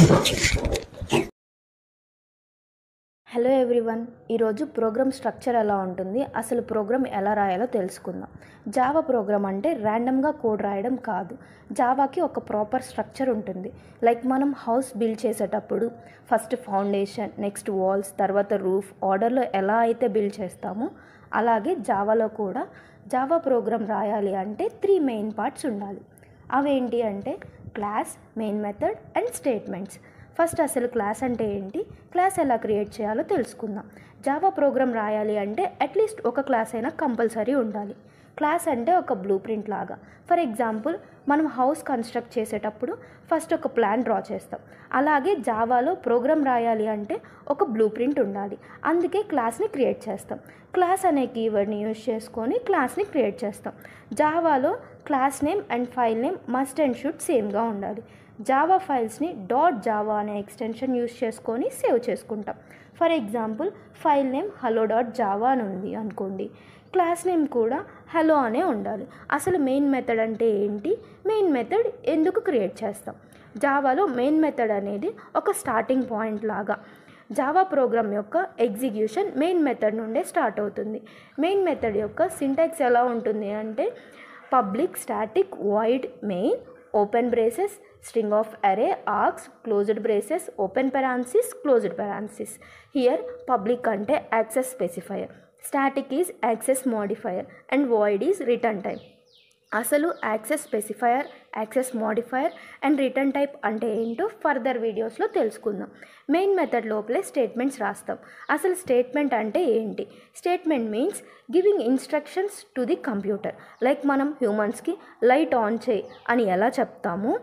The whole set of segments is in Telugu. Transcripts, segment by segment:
హలో ఎవ్రీవన్, ఈరోజు ప్రోగ్రామ్ స్ట్రక్చర్ ఎలా ఉంటుంది, అసలు ప్రోగ్రామ్ ఎలా రాయాలో తెలుసుకుందాం. జావా ప్రోగ్రామ్ అంటే ర్యాండమ్గా కోడ్ రాయడం కాదు. జావాకి ఒక ప్రాపర్ స్ట్రక్చర్ ఉంటుంది. లైక్ మనం హౌస్ బిల్డ్ చేసేటప్పుడు ఫస్ట్ ఫౌండేషన్, నెక్స్ట్ వాల్స్, తర్వాత రూఫ్ ఆర్డర్లో ఎలా అయితే బిల్డ్ చేస్తామో అలాగే జావాలో కూడా జావా ప్రోగ్రామ్ రాయాలి అంటే 3 మెయిన్ పార్ట్స్ ఉండాలి. అవేంటి అంటే class, main method and statements. First అసలు క్లాస్ అంటే ఏంటి, క్లాస్ ఎలా క్రియేట్ చేయాలో తెలుసుకుందాం. జావా ప్రోగ్రామ్ రాయాలి అంటే అట్లీస్ట్ ఒక క్లాస్ అయినా కంపల్సరీ ఉండాలి. క్లాస్ అంటే ఒక బ్లూ ప్రింట్ లాగా. ఫర్ ఎగ్జాంపుల్, మనం హౌస్ కన్స్ట్రక్ట్ చేసేటప్పుడు ఫస్ట్ ఒక ప్లాన్ డ్రా చేస్తాం. అలాగే జావాలో ప్రోగ్రామ్ రాయాలి అంటే ఒక బ్లూ ప్రింట్ ఉండాలి. అందుకే క్లాస్ని క్రియేట్ చేస్తాం. క్లాస్ అనే కీవర్డ్ని యూజ్ చేసుకొని క్లాస్ని క్రియేట్ చేస్తాం. జావాలో class name and file name must and should సేమ్గా ఉండాలి. జావా ఫైల్స్ని .java అనే ఎక్స్టెన్షన్ యూజ్ చేసుకొని సేవ్ చేసుకుంటాం. For example, file name hello.java అని ఉంది అనుకోండి, క్లాస్ నేమ్ కూడా హలో అనే ఉండాలి. అసలు మెయిన్ మెథడ్ అంటే ఏంటి, మెయిన్ మెథడ్ ఎందుకు క్రియేట్ చేస్తాం? జావాలో మెయిన్ మెథడ్ అనేది ఒక స్టార్టింగ్ పాయింట్ లాగా. జావా ప్రోగ్రామ్ యొక్క ఎగ్జిక్యూషన్ మెయిన్ మెథడ్ నుండే స్టార్ట్ అవుతుంది. మెయిన్ మెథడ్ యొక్క సింటాక్స్ ఎలా ఉంటుంది అంటే public static void main open braces string of array args closed braces open parenthesis closed parenthesis. Here public ante access specifier, static is access modifier and void is return type. అసలు access specifier, access modifier and return type అంటే ఏంటో ఫర్దర్ వీడియోస్లో తెలుసుకుందాం. మెయిన్ మెథడ్ లోపలే స్టేట్మెంట్స్ రాస్తాం. అసలు స్టేట్మెంట్ అంటే ఏంటి? Statement means giving instructions to the computer. Like మనం హ్యూమన్స్కి లైట్ ఆన్ చేయి అని ఎలా చెప్తామో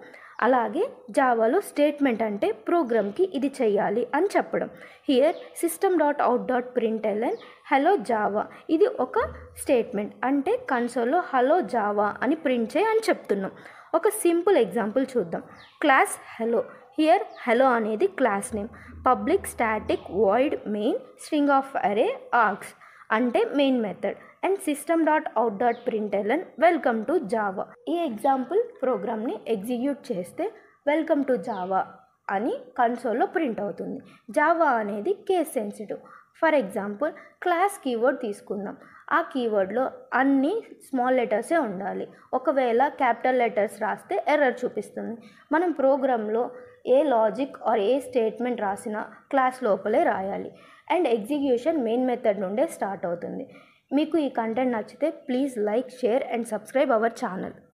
అలాగే జావాలో స్టేట్మెంట్ అంటే ప్రోగ్రామ్కి ఇది చెయ్యాలి అని చెప్పడం. హియర్ system.out.println హలో జావా, ఇది ఒక స్టేట్మెంట్. అంటే కన్సోల్లో హలో జావా అని ప్రింట్ చేయి అని చెప్తున్నాం. ఒక సింపుల్ ఎగ్జాంపుల్ చూద్దాం. Class hello. హియర్ హలో అనేది class name. Public static void main string of అరే ఆర్గ్స్ అంటే main method and system.out.println welcome to Java. ఈ ఎగ్జాంపుల్ ప్రోగ్రామ్ని ఎగ్జిక్యూట్ చేస్తే వెల్కమ్ టు జావా అని కన్సోల్లో ప్రింట్ అవుతుంది. జావా అనేది case sensitive. For example, class keyword తీసుకుందాం. ఆ కీవర్డ్లో అన్ని స్మాల్ లెటర్సే ఉండాలి. ఒకవేళ క్యాపిటల్ లెటర్స్ రాస్తే ఎర్రర్ చూపిస్తుంది. మనం ప్రోగ్రాంలో ఏ లాజిక్ ఆర్ ఏ స్టేట్మెంట్ రాసినా క్లాస్ లోపలే రాయాలి. అండ్ ఎగ్జిక్యూషన్ మెయిన్ మెథడ్ నుండే స్టార్ట్ అవుతుంది. మీకు ఈ కంటెంట్ నచ్చితే please like, share and subscribe our channel.